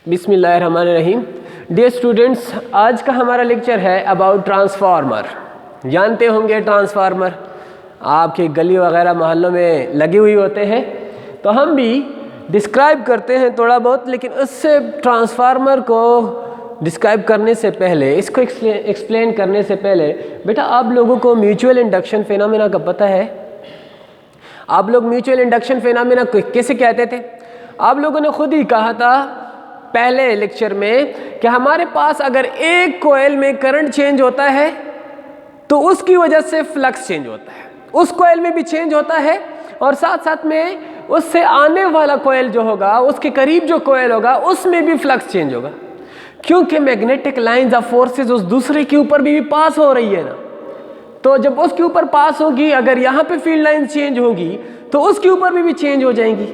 बिस्मिल्लाहिर्रहमानिर्रहीम। Dear students, आज का हमारा लेक्चर है अबाउट ट्रांसफार्मर। जानते होंगे ट्रांसफार्मर आपके गली वगैरह मोहल्लों में लगे हुए होते हैं, तो हम भी डिस्क्राइब करते हैं थोड़ा बहुत, लेकिन उससे ट्रांसफार्मर को डिस्क्राइब करने से पहले, इसको एक्सप्लेन करने से पहले बेटा आप लोगों को म्यूचुअल इंडक्शन फिनोमेना का पता है? आप लोग म्यूचुअल इंडक्शन फिनोमेना कैसे कहते थे? आप लोगों ने खुद ही कहा था पहले लेक्चर में कि हमारे पास अगर एक कॉइल में करंट चेंज होता है तो उसकी वजह से फ्लक्स चेंज होता है, उस कॉइल में भी चेंज होता है और साथ साथ में उससे आने वाला कॉइल जो होगा, उसके करीब जो कॉइल होगा, उसमें भी फ्लक्स चेंज होगा, क्योंकि मैग्नेटिक लाइंस ऑफ फोर्सेस उस दूसरे के ऊपर भी पास हो रही है ना। तो जब उसके ऊपर पास होगी, अगर यहाँ पे फील्ड लाइन चेंज होगी तो उसके ऊपर भी चेंज हो जाएंगी।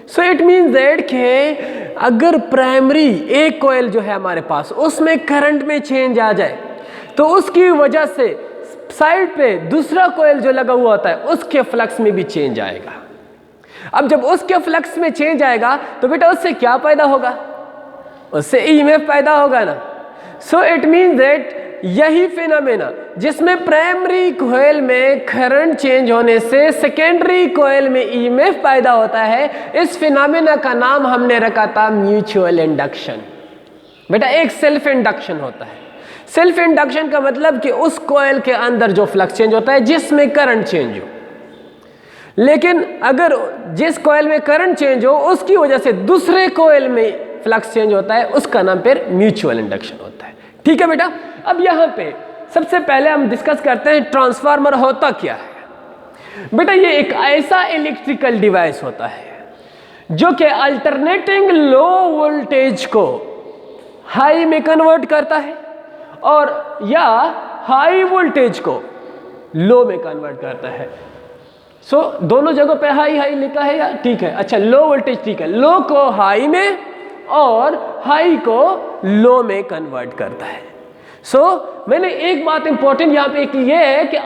सो इट मीन्स दैट कि अगर प्राइमरी एक कॉइल जो है हमारे पास, उसमें करंट में चेंज आ जाए तो उसकी वजह से साइड पे दूसरा कॉइल जो लगा हुआ होता है उसके फ्लक्स में भी चेंज आएगा। अब जब उसके फ्लक्स में चेंज आएगा तो बेटा उससे क्या पैदा होगा? उससे ईएमएफ पैदा होगा ना। सो इट मीन्स दैट यही फिनोमेना जिसमें प्राइमरी कॉइल में करंट चेंज होने से सेकेंडरी कॉइल में ईएमएफ पैदा होता है, इस फिनोमेना का नाम हमने रखा था म्यूचुअल इंडक्शन। बेटा एक सेल्फ इंडक्शन होता है। सेल्फ इंडक्शन का मतलब कि उस कॉइल के अंदर जो फ्लक्स चेंज होता है जिसमें करंट चेंज हो, लेकिन अगर जिस कॉइल में करंट चेंज हो उसकी वजह से दूसरे कॉइल में फ्लक्स चेंज होता है, उसका नाम फिर म्यूचुअल इंडक्शन होता है। ठीक है बेटा। अब यहाँ पे सबसे पहले हम डिस्कस करते हैं ट्रांसफार्मर होता क्या है। बेटा ये एक ऐसा इलेक्ट्रिकल डिवाइस होता है जो कि अल्टरनेटिंग लो वोल्टेज को हाई में कन्वर्ट करता है और या हाई वोल्टेज को लो में कन्वर्ट करता है। सो दोनों जगहों पे हाई हाई लिखा है या ठीक है? अच्छा, लो वोल्टेज ठीक है, लो को हाई में और हाई को लो में कन्वर्ट करता है। मैंने एक बात इंपॉर्टेंट यहाँ पे की ये है कि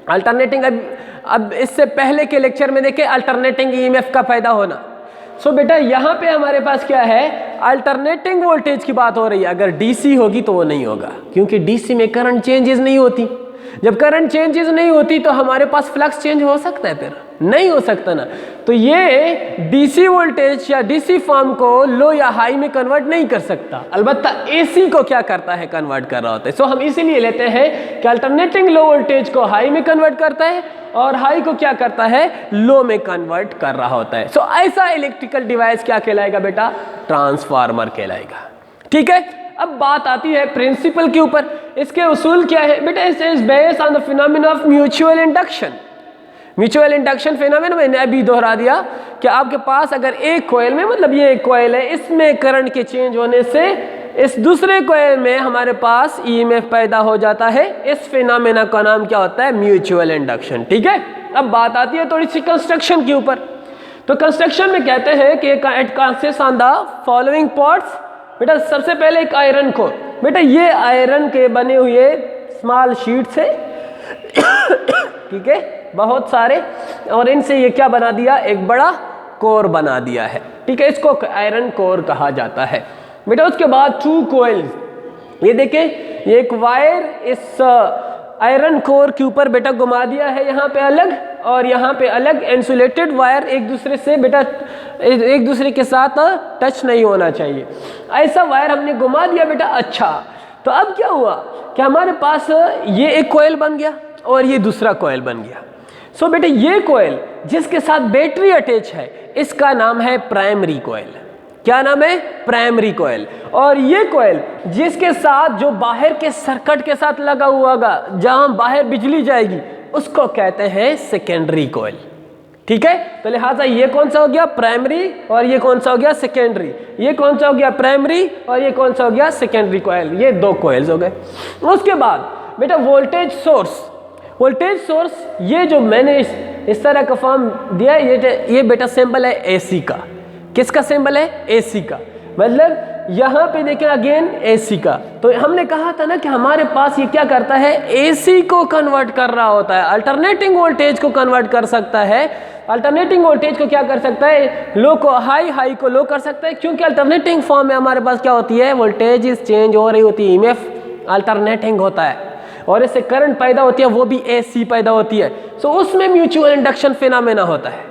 अल्टरनेटिंग अब इससे पहले के लेक्चर में देखे अल्टरनेटिंग ईएमएफ का पैदा होना। बेटा यहाँ पे हमारे पास क्या है? अल्टरनेटिंग वोल्टेज की बात हो रही है। अगर डीसी होगी तो वो नहीं होगा, क्योंकि डीसी में करंट चेंजेस नहीं होती। जब करंट चेंजेस नहीं होती तो हमारे पास फ्लक्स चेंज हो सकता है? फिर नहीं हो सकता ना। तो ये डीसी वोल्टेज या डीसी फॉर्म को लो या हाई में कन्वर्ट नहीं कर सकता, अलबत्ता एसी को क्या करता है? कन्वर्ट कर रहा होता है। हम इसीलिए लेते हैं कि अल्टरनेटिंग लो वोल्टेज को हाई में कन्वर्ट करता है और हाई को क्या करता है? लो में कन्वर्ट कर रहा होता है। ऐसा इलेक्ट्रिकल डिवाइस क्या कहलाएगा बेटा? ट्रांसफार्मर कहलाएगा। ठीक है। अब बात आती है प्रिंसिपल के ऊपर। इसके उसूल क्या है बेटा? It is based on the phenomena of mutual induction. Mutual induction phenomena मैंने अभी दोहरा दिया कि आपके पास अगर एक कॉइल में, मतलब ये एक कॉइल है, इसमें करंट के चेंज होने से इस दूसरे कॉइल में हमारे पास ईएमएफ पैदा हो जाता है। इस फिनोमेना का नाम क्या होता है? Mutual induction. ठीक है। अब बात आती है थोड़ी सी कंस्ट्रक्शन के ऊपर। तो कंस्ट्रक्शन में कहते हैं कि it consist on the following parts. बेटा सबसे पहले एक आयरन कोर। बेटा ये आयरन के बने हुए स्मॉल शीट्स है ठीक है, बहुत सारे, और इनसे ये क्या बना दिया? एक बड़ा कोर बना दिया है। ठीक है, इसको आयरन कोर कहा जाता है। बेटा उसके बाद टू कॉइल्स, ये देखें, ये एक वायर इस आयरन कोर के ऊपर बेटा घुमा दिया है, यहाँ पे अलग और यहाँ पे अलग। इंसुलेटेड वायर एक दूसरे से बेटा एक दूसरे के साथ टच नहीं होना चाहिए, ऐसा वायर हमने घुमा दिया बेटा। अच्छा, तो अब क्या हुआ कि हमारे पास ये एक कॉइल बन गया और ये दूसरा कॉइल बन गया। बेटा ये कॉइल जिसके साथ बैटरी अटैच है, इसका नाम है प्राइमरी कॉइल। क्या नाम है? Primary coil. और ये कॉइल जिसके साथ जो बाहर के सर्किट के साथ लगा हुआ होगा, जहां बाहर बिजली जाएगी, उसको कहते हैं सेकेंडरी कॉइल। ठीक है। तो लिहाजा ये कौन सा हो गया? प्राइमरी, और ये कौन सा हो गया? सेकेंडरी। ये कौन सा हो गया? प्राइमरी, और ये कौन सा हो गया? Secondary coil. ये दो कॉइल्स हो गए। उसके बाद बेटा वोल्टेज सोर्स। वोल्टेज सोर्स, ये जो मैंने इस तरह का फॉर्म दिया, ये बेटा सिंबल है एसी का। किसका सिंबल है? एसी का। मतलब यहाँ पे देखें अगेन एसी का, तो हमने कहा था ना कि हमारे पास ये क्या करता है, एसी को कन्वर्ट कर रहा होता है, अल्टरनेटिंग वोल्टेज को कन्वर्ट कर सकता है। अल्टरनेटिंग वोल्टेज को क्या कर सकता है, लो को हाई, हाई को लो कर सकता है, क्योंकि अल्टरनेटिंग फॉर्म में हमारे पास क्या होती है, वोल्टेज इस चेंज हो रही होती है, ईएमएफ अल्टरनेटिंग होता है और इससे करंट पैदा होती है, वो भी एसी पैदा होती है। सो उसमें म्यूचुअल इंडक्शन फिनोमेना होता है।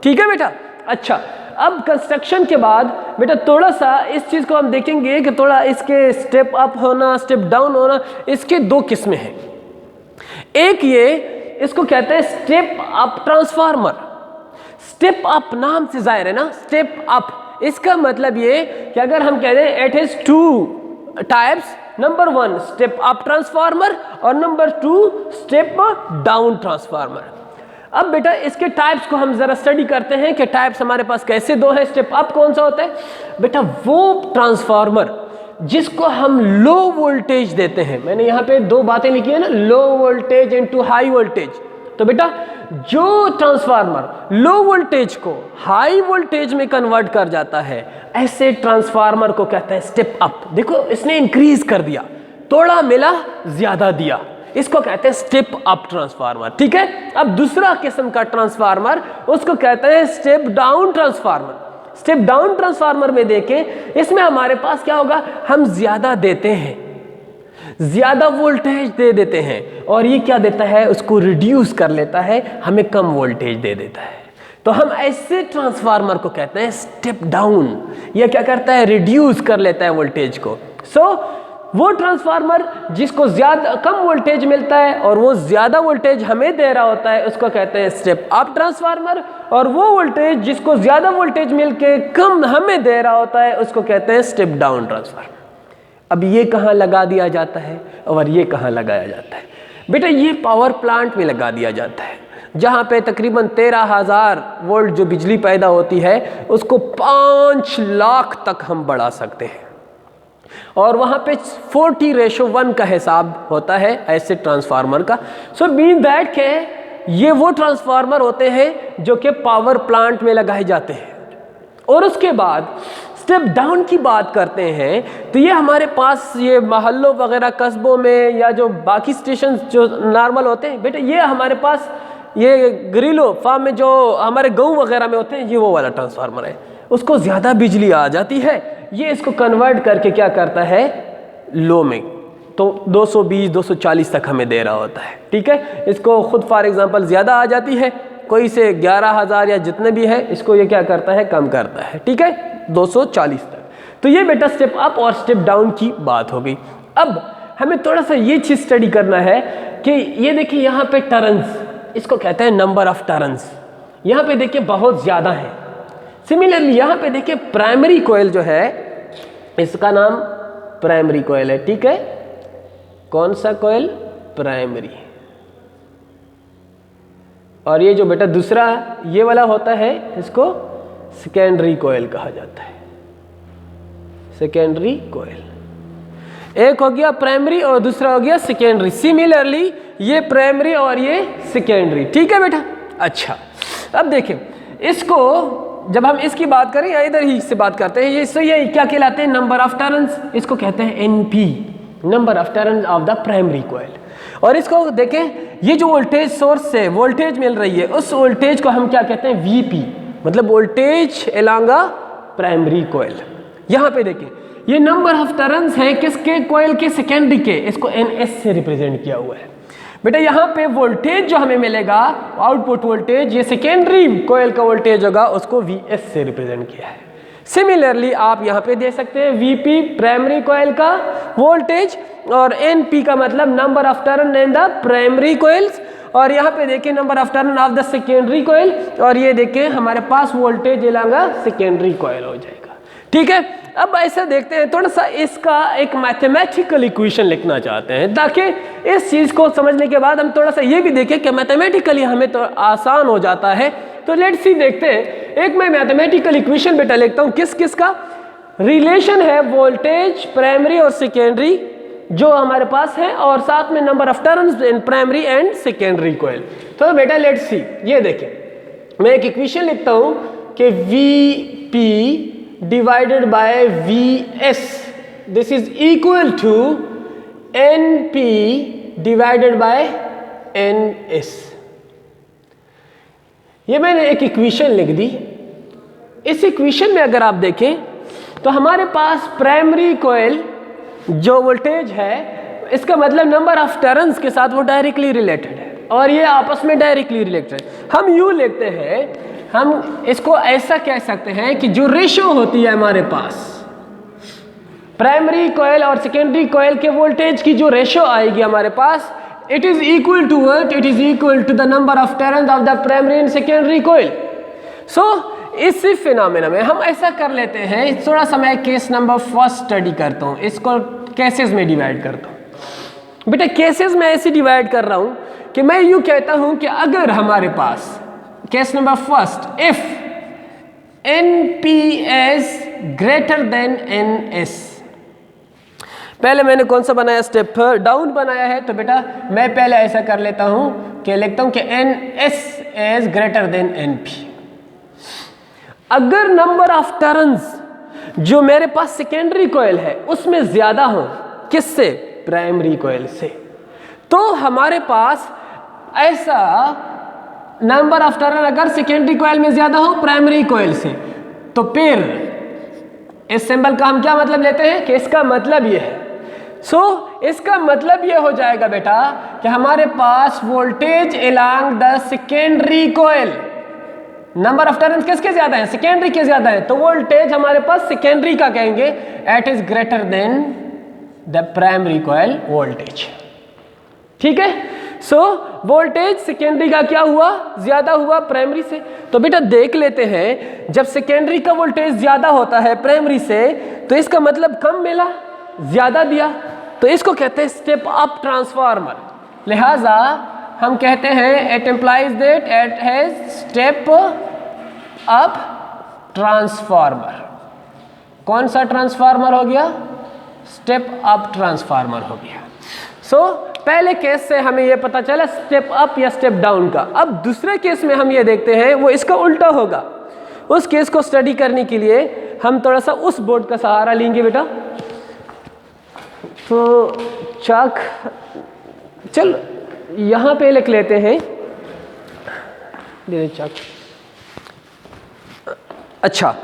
ठीक है बेटा। अच्छा, अब कंस्ट्रक्शन के बाद बेटा थोड़ा सा इस चीज़ को हम देखेंगे कि थोड़ा इसके स्टेप अप होना, स्टेप डाउन होना, इसके दो किस्में हैं। एक ये, इसको कहते हैं step up transformer. Step up नाम से जाहिर है ना, स्टेप अप, इसका मतलब ये कि अगर हम कह रहे हैं it is two types, number 1 step up transformer और नंबर 2 स्टेप डाउन ट्रांसफार्मर। अब बेटा इसके टाइप्स को हम जरा स्टडी करते हैं कि टाइप्स हमारे पास कैसे दो हैं। स्टेप अप कौन सा होता है बेटा, वो ट्रांसफार्मर जिसको हम लो वोल्टेज देते हैं। मैंने यहाँ पे दो बातें लिखी है ना, low voltage into high voltage. तो बेटा जो ट्रांसफार्मर लो वोल्टेज को हाई वोल्टेज में कन्वर्ट कर जाता है, ऐसे ट्रांसफार्मर को कहते हैं स्टेप अप। देखो इसने इंक्रीज कर दिया, थोड़ा मिला ज्यादा दिया, इसको कहते हैं स्टेप अप ट्रांसफार्मर। ठीक है। अब दूसरा किस्म का ट्रांसफार्मर, उसको कहते हैं step down transformer. Step down transformer में देखें, इसमें हमारे पास क्या होगा, हम ज्यादा देते हैं, ज्यादा वोल्टेज दे देते हैं और ये क्या देता है, उसको रिड्यूस कर लेता है, हमें कम वोल्टेज दे देता है। तो हम ऐसे ट्रांसफार्मर को कहते हैं स्टेप डाउन। ये क्या करता है, रिड्यूस कर लेता है वोल्टेज को। वो ट्रांसफार्मर जिसको ज्यादा कम वोल्टेज मिलता है और वो ज्यादा वोल्टेज हमें दे रहा होता है, उसको कहते हैं स्टेप अप ट्रांसफार्मर। और वो वोल्टेज जिसको ज्यादा वोल्टेज मिलके कम हमें दे रहा होता है, उसको कहते हैं स्टेप डाउन ट्रांसफार्मर। अब ये कहाँ लगा दिया जाता है और ये कहाँ लगाया जाता है बेटा, ये पावर प्लांट में लगा दिया जाता है, जहाँ पे तकरीबन 13,000 वोल्ट जो बिजली पैदा होती है उसको 5 लाख तक हम बढ़ा सकते हैं। और वहाँ पे 40:1 का हिसाब होता है ऐसे ट्रांसफार्मर का। सो मीन दैट के ये वो ट्रांसफार्मर होते हैं जो कि पावर प्लांट में लगाए जाते हैं। और उसके बाद स्टेप डाउन की बात करते हैं तो ये हमारे पास ये मोहल्लों वगैरह कस्बों में या जो बाकी स्टेशन जो नॉर्मल होते हैं बेटा, ये हमारे पास ये ग्रिलो फार्म में जो हमारे गाँव वगैरह में होते हैं, ये वो वाला ट्रांसफार्मर है। उसको ज़्यादा बिजली आ जाती है, ये इसको कन्वर्ट करके क्या करता है लो में, तो 220-240 तक हमें दे रहा होता है। ठीक है। इसको खुद फॉर एग्जांपल ज़्यादा आ जाती है, कोई से 11,000 या जितने भी है, इसको ये क्या करता है कम करता है। ठीक है, 240 तक। तो ये बेटा स्टेप अप और स्टेप डाउन की बात हो गई। अब हमें थोड़ा सा ये चीज़ स्टडी करना है कि ये देखिए यहाँ पे टर्न्स, इसको कहते हैं नंबर ऑफ टर्न्स। यहाँ पे देखिए बहुत ज़्यादा है। सिमिलरली यहाँ पे देखिए प्राइमरी कोयल जो है, इसका नाम प्राइमरी कोयल है। ठीक है, कौन सा कोयल, प्राइमरी। और ये जो बेटा दूसरा ये वाला होता है, इसको सेकेंडरी कोयल कहा जाता है, सेकेंडरी कोयल। एक हो गया प्राइमरी और दूसरा हो गया सेकेंडरी। सिमिलरली ये प्राइमरी और ये सेकेंडरी। ठीक है बेटा। अच्छा, अब देखें इसको, जब हम इसकी बात करें या इधर ही से बात करते हैं, ये क्या कहलाते हैं, नंबर ऑफ टर्न्स। इसको कहते हैं NP, number of turns of the primary coil. और इसको देखें, ये जो वोल्टेज सोर्स से वोल्टेज मिल रही है, उस वोल्टेज को हम क्या कहते हैं, वीपी, मतलब voltage along a primary coil. यहाँ पे देखें ये नंबर ऑफ टर्न्स है किसके, कोयल के, सेकेंडरी के। इसको एनएस से रिप्रेजेंट किया हुआ है बेटा। यहाँ पे वोल्टेज जो हमें मिलेगा, आउटपुट वोल्टेज, ये सेकेंडरी कोयल का वोल्टेज होगा, उसको वीएस से रिप्रेजेंट किया है। सिमिलरली आप यहाँ पे दे सकते हैं वीपी प्राइमरी कोयल का वोल्टेज और एनपी का मतलब number of turn in the primary coils. और यहाँ पे देखिए number of turn of the secondary coil, और ये देखिए हमारे पास वोल्टेज लागा सेकेंडरी कोयल हो जाएगा। ठीक है। अब ऐसा देखते हैं, थोड़ा सा इसका एक मैथमेटिकल इक्वेशन लिखना चाहते हैं, ताकि इस चीज़ को समझने के बाद हम थोड़ा सा ये भी देखें कि मैथमेटिकली हमें तो आसान हो जाता है। तो लेट्स सी देखते हैं। एक मैं मैथमेटिकल इक्वेशन बेटा लिखता हूँ, किस किस का रिलेशन है, वोल्टेज प्राइमरी और सेकेंडरी जो हमारे पास है, और साथ में number of turns in primary and secondary coil. तो बेटा लेट्स सी, ये देखें मैं एक इक्वेशन लिखता हूँ कि V P divided by Vs. This is equal to Np divided by Ns. ये मैंने एक इक्वेशन लिख दी। इस इक्वेशन में अगर आप देखें तो हमारे पास प्राइमरी कॉइल जो वोल्टेज है, इसका मतलब नंबर ऑफ टर्न्स के साथ वो डायरेक्टली रिलेटेड है और ये आपस में डायरेक्टली रिलेटेड है। हम यूँ लिखते हैं, हम इसको ऐसा कह सकते हैं कि जो रेशो होती है हमारे पास प्राइमरी कॉइल और सेकेंडरी कॉइल के वोल्टेज की जो रेशो आएगी हमारे पास, it is equal to what? It is equal to the number of turns of the primary and secondary coil. So इस फिनोमेना में हम ऐसा कर लेते हैं, थोड़ा सा मैं केस नंबर फर्स्ट स्टडी करता हूँ, इसको केसेस में डिवाइड करता हूँ। बेटा केसेस में ऐसे डिवाइड कर रहा हूँ कि मैं यूँ कहता हूँ कि अगर हमारे पास case number first, if NPS greater than NS। पहले मैंने कौन सा बनाया? स्टेप डाउन बनाया है। तो बेटा मैं पहले ऐसा कर लेता हूँ कि लिखता हूँ कि NS is greater than NP। अगर नंबर ऑफ टर्न्स जो मेरे पास सेकेंडरी कॉइल है उसमें ज्यादा हो, किससे? प्राइमरी कॉइल से, तो हमारे पास ऐसा नंबर ऑफ टर्न अगर सेकेंडरी कॉइल में ज्यादा हो प्राइमरी कॉइल से, तो फिर इस सिंबल का हम क्या मतलब लेते हैं कि इसका मतलब ये है। इसका मतलब ये हो जाएगा बेटा कि हमारे पास voltage along the secondary coil, number of turns किसके ज्यादा है? सेकेंडरी के ज्यादा है, तो वोल्टेज हमारे पास सेकेंडरी का कहेंगे it is greater than the primary coil voltage. ठीक है, वोल्टेज सेकेंडरी का क्या हुआ? ज्यादा हुआ प्राइमरी से। तो बेटा देख लेते हैं, जब सेकेंडरी का वोल्टेज ज्यादा होता है प्राइमरी से तो इसका मतलब कम मिला, ज्यादा दिया, तो इसको कहते हैं स्टेप अप ट्रांसफार्मर। लिहाजा हम कहते हैं it implies that it has step up transformer. कौन सा ट्रांसफार्मर हो गया? स्टेप अप ट्रांसफार्मर हो गया। पहले केस से हमें यह पता चला स्टेप अप या स्टेप डाउन का। अब दूसरे केस में हम ये देखते हैं वो इसका उल्टा होगा। उस केस को स्टडी करने के लिए हम थोड़ा सा उस बोर्ड का सहारा लेंगे बेटा। तो चाक चल यहाँ पे लिख लेते हैं, दे चाक। अच्छा,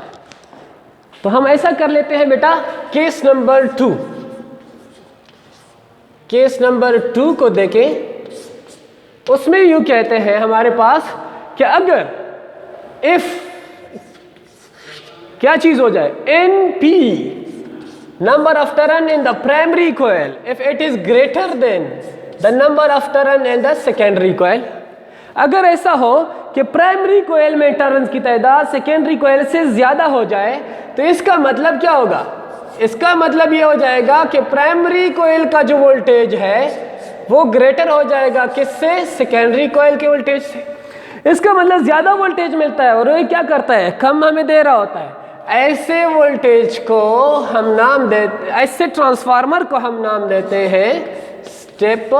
तो हम ऐसा कर लेते हैं बेटा, केस नंबर 2। केस नंबर 2 को देखें, उसमें यूं कहते हैं हमारे पास कि अगर इफ क्या चीज हो जाए? NP number of turn in the primary coil if it is greater than the number of turn in the secondary coil. अगर ऐसा हो कि प्राइमरी कॉइल में टर्न्स की तादाद सेकेंडरी कॉइल से ज्यादा हो जाए, तो इसका मतलब क्या होगा? इसका मतलब ये हो जाएगा कि प्राइमरी कॉइल का जो वोल्टेज है वो ग्रेटर हो जाएगा किससे? सेकेंडरी कॉइल के वोल्टेज से। इसका मतलब ज्यादा वोल्टेज मिलता है और ये क्या करता है? कम हमें दे रहा होता है। ऐसे वोल्टेज को हम नाम देते, ऐसे ट्रांसफार्मर को हम नाम देते हैं step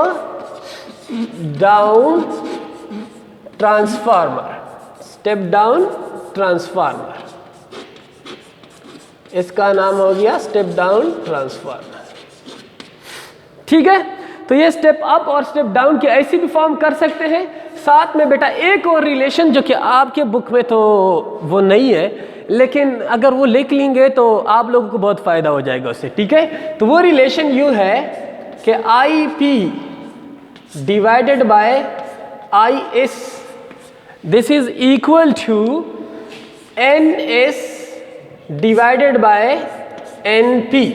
down transformer. Step down transformer, इसका नाम हो गया स्टेप डाउन ट्रांसफार्मर। ठीक है, तो ये स्टेप अप और स्टेप डाउन की ऐसी भी फॉर्म कर सकते हैं। साथ में बेटा एक और रिलेशन जो कि आपके बुक में तो वो नहीं है, लेकिन अगर वो लिख लेंगे तो आप लोगों को बहुत फायदा हो जाएगा उससे। ठीक है, तो वो रिलेशन यूं है कि IP divided by IS, this is equal to NS divided by NP।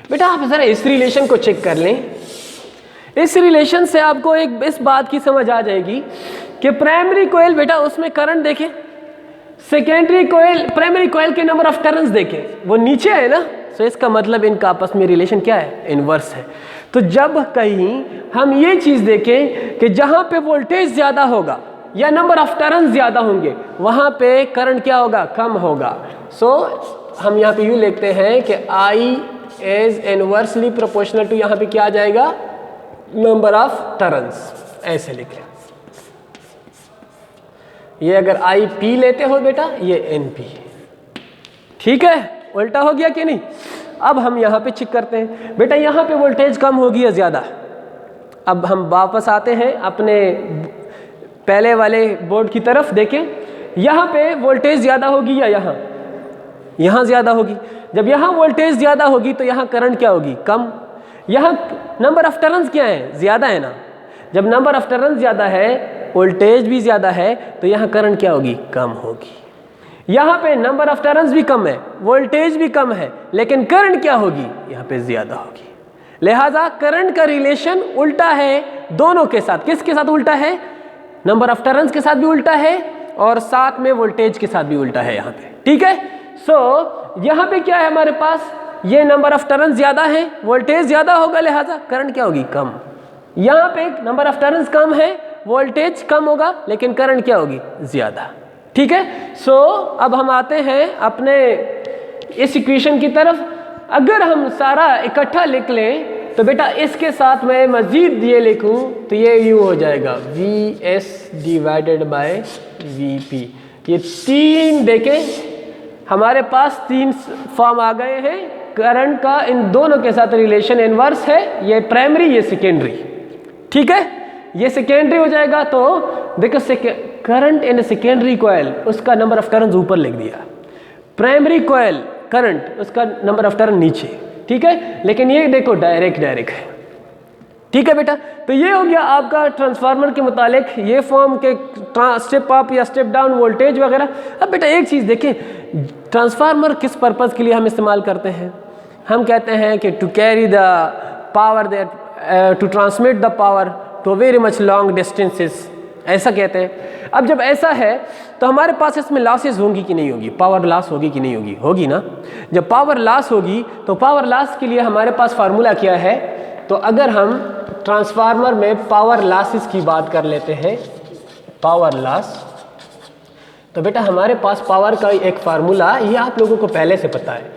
बेटा आप जरा इस रिलेशन को चेक कर लें। इस रिलेशन से आपको एक इस बात की समझ आ जाएगी कि प्राइमरी कॉइल बेटा उसमें करंट देखें, सेकेंडरी कॉइल प्राइमरी कॉइल के नंबर ऑफ टर्न्स देखें, वो नीचे है ना। तो इसका मतलब इनका आपस में रिलेशन क्या है? इनवर्स है। तो जब कहीं हम ये चीज देखें कि जहां पे वोल्टेज ज्यादा होगा या नंबर ऑफ टर्न्स ज्यादा होंगे, वहां पे करंट क्या होगा? कम होगा। हम यहाँ पे यूँ लिखते हैं कि I is inversely proportional to, यहाँ पे क्या आ जाएगा? Number of turns. ऐसे लिख लें। ये अगर IP लेते हो बेटा, ये NP। ठीक है, उल्टा हो गया कि नहीं। अब हम यहाँ पे चेक करते हैं बेटा, यहाँ पे वोल्टेज कम होगी या ज़्यादा। अब हम वापस आते हैं अपने पहले वाले बोर्ड की तरफ, देखें यहाँ पे वोल्टेज ज़्यादा होगी या यहाँ ज़्यादा होगी। जब यहाँ वोल्टेज ज़्यादा होगी तो यहाँ करंट क्या होगी, कम। यहाँ नंबर ऑफ टर्न्स क्या है, ज़्यादा है ना। जब नंबर ऑफ टर्न्स ज़्यादा है, वोल्टेज भी ज़्यादा है, तो यहाँ करंट क्या होगी, कम होगी। यहाँ पे नंबर ऑफ टर्न्स भी कम है, वोल्टेज भी कम है, लेकिन करंट क्या होगी, यहाँ पे ज़्यादा होगी। लिहाजा करंट का रिलेशन उल्टा है दोनों के साथ। किसके साथ उल्टा है, नंबर ऑफ टर्न्स के साथ भी उल्टा है और साथ में वोल्टेज के साथ भी उल्टा है यहाँ पे। ठीक है, सो यहाँ पे क्या है हमारे पास, ये नंबर ऑफ टर्न्स ज़्यादा है, वोल्टेज ज़्यादा होगा, लिहाजा करंट क्या होगी, कम। यहाँ पे नंबर ऑफ टर्न्स कम है, वोल्टेज कम होगा, लेकिन करंट क्या होगी, ज़्यादा। ठीक है, सो अब हम आते हैं अपने इस इक्वेशन की तरफ। अगर हम सारा इकट्ठा लिख लें तो बेटा इसके साथ मैं मज़ीद ये लिखूं तो ये यूँ हो जाएगा Vs डिवाइडेड बाय Vp। ये तीन देखें हमारे पास तीन फॉर्म आ गए हैं करंट का, इन दोनों के साथ रिलेशन इनवर्स है, ये प्राइमरी ये सेकेंडरी। ठीक है, ये सेकेंडरी हो जाएगा तो देखो करंट इन सेकेंडरी कॉइल, उसका नंबर ऑफ टर्न्स ऊपर लिख दिया, प्राइमरी कॉइल करंट उसका नंबर ऑफ टर्न नीचे। ठीक है, लेकिन ये देखो डायरेक्ट है। ठीक है बेटा, तो ये हो गया आपका ट्रांसफार्मर के मुतालिक ये फॉर्म के स्टेप अप या स्टेप डाउन वोल्टेज वगैरह। अब बेटा एक चीज़ देखें, ट्रांसफार्मर किस पर्पज़ के लिए हम इस्तेमाल करते हैं। हम कहते हैं कि to carry the power that to transmit the power to very much long distances, ऐसा कहते हैं। अब जब ऐसा है तो हमारे पास इसमें लॉसेस होंगी कि नहीं होगी, पावर लॉस होगी कि नहीं होगी, होगी ना। जब पावर लॉस होगी तो पावर लॉस के लिए हमारे पास फार्मूला क्या है, तो अगर हम ट्रांसफार्मर में पावर लॉसेस की बात कर लेते हैं, पावर लॉस, तो बेटा हमारे पास पावर का एक फार्मूला ये आप लोगों को पहले से पता है,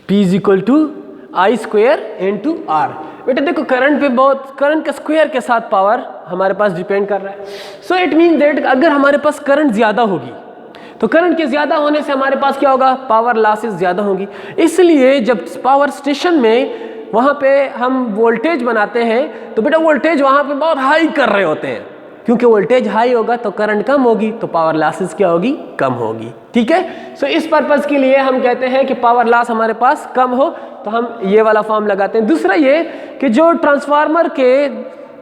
P = I² × R। बेटा देखो करंट पे करंट के स्क्वायर के साथ पावर हमारे पास डिपेंड कर रहा है। सो इट मीन दैट अगर हमारे पास करंट ज़्यादा होगी तो करंट के ज़्यादा होने से हमारे पास क्या होगा, पावर लॉसेस ज़्यादा होंगी। इसलिए जब पावर स्टेशन में वहाँ पे हम वोल्टेज बनाते हैं तो बेटा वोल्टेज वहाँ पे बहुत हाई कर रहे होते हैं, क्योंकि वोल्टेज हाई होगा तो करंट कम होगी तो पावर लॉसेस क्या होगी, कम होगी। ठीक है, सो इस पर्पज़ के लिए हम कहते हैं कि पावर लॉस हमारे पास कम हो तो हम ये वाला फॉर्म लगाते हैं। दूसरा ये कि जो ट्रांसफार्मर के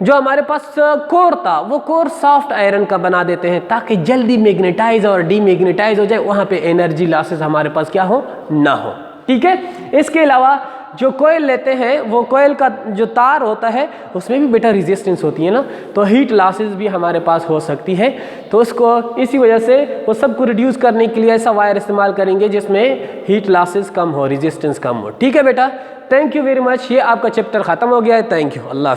जो हमारे पास कोर था वो कोर सॉफ्ट आयरन का बना देते हैं ताकि जल्दी मैग्नेटाइज और डीमैग्नेटाइज हो जाए, वहाँ पे एनर्जी लॉसेस हमारे पास क्या हो, ना हो। ठीक है, इसके अलावा जो कोयल लेते हैं वो कोयल का जो तार होता है उसमें भी बेटा रेजिस्टेंस होती है ना, तो हीट लॉसेस भी हमारे पास हो सकती है। तो उसको इसी वजह से वो सबको रिड्यूस करने के लिए ऐसा वायर इस्तेमाल करेंगे जिसमें हीट लॉसेस कम हो, रेजिस्टेंस कम हो। ठीक है बेटा, थैंक यू वेरी मच। ये आपका चैप्टर ख़त्म हो गया है। Thank you, Allah.